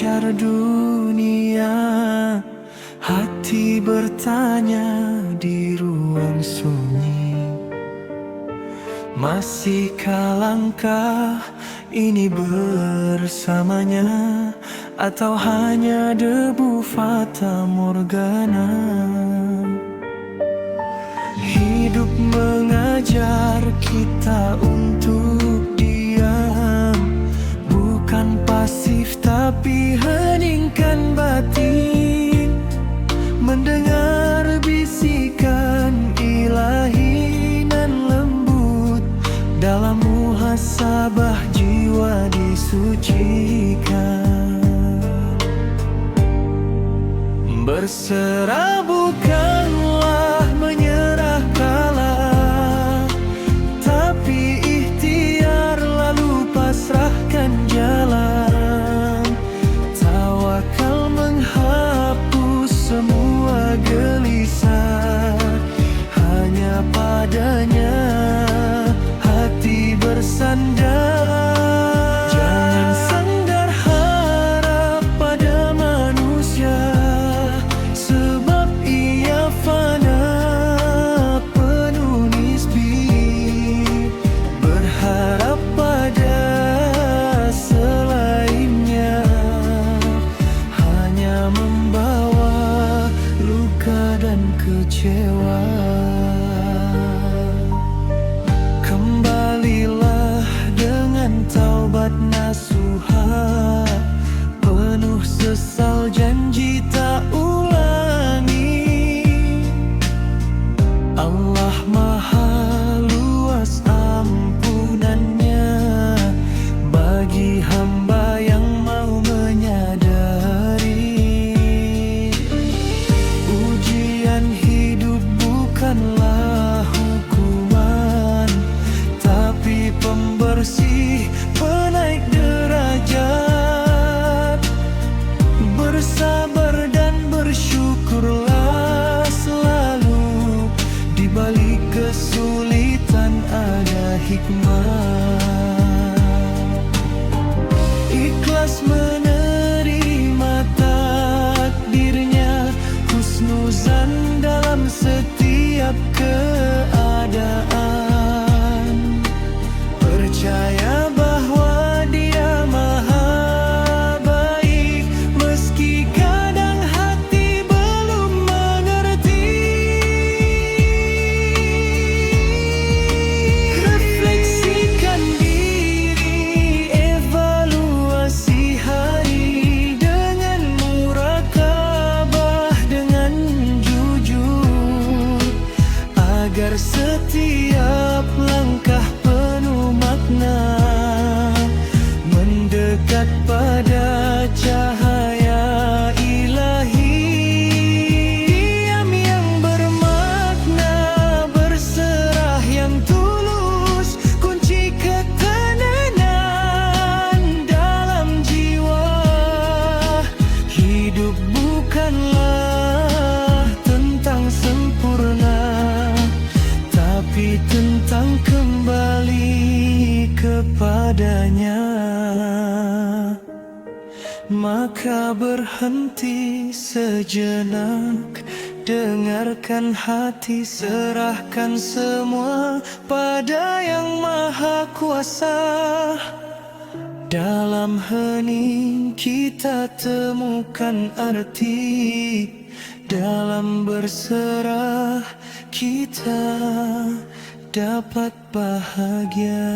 mengejar dunia. Hati bertanya di ruang sunyi, masihkah langkah ini bersamanya, atau hanya debu fata morgana? Hidup mengajar kita untuk diam, bukan pasif tapi heningkan batin, mendengar bisikan ilahi nan lembut, dalam muhasabah jiwa disucikan. Berserah bukanlah menyerah kalah, tapi ikhtiar lalu pasrahkan jalan. Tawakal menghapus semua gelisah, hanya padanya hati bersandar. Jangan sandar harap pada manusia, sebab ia fana penuh nisbi. Berharap pada selainnya hanya membawa luka dan kecewa. Kembalilah dengan taubat nasuha, penuh sesal janji tak ulangi. Allah maha luas ampunannya bagi hamba yang mau menyadari. Ujian hidup bukanlah hukuman, tapi pembersih penaik derajat. Bersabar dan bersyukurlah selalu, di balik kesulitan ada hikmah. Ikhlas menerima takdirnya, husnuzan dalam setiap keadaan. Percaya bahwa Dia maha baik, meski kadang hati belum mengerti. Refleksikan diri, evaluasi hari dengan murakabah, dengan jujur, agar setiap langkah penuh makna, mendekat pada cahaya ilahi. Diam yang bermakna, berserah yang tulus, kunci ketenangan dalam jiwa. Hidup bukanlah tentang sempurna, tapi tentang kembali kepadanya. Maka berhenti sejenak, dengarkan hati, serahkan semua pada Yang Maha Kuasa. Dalam hening kita temukan arti, dalam berserah kita dapat bahagia.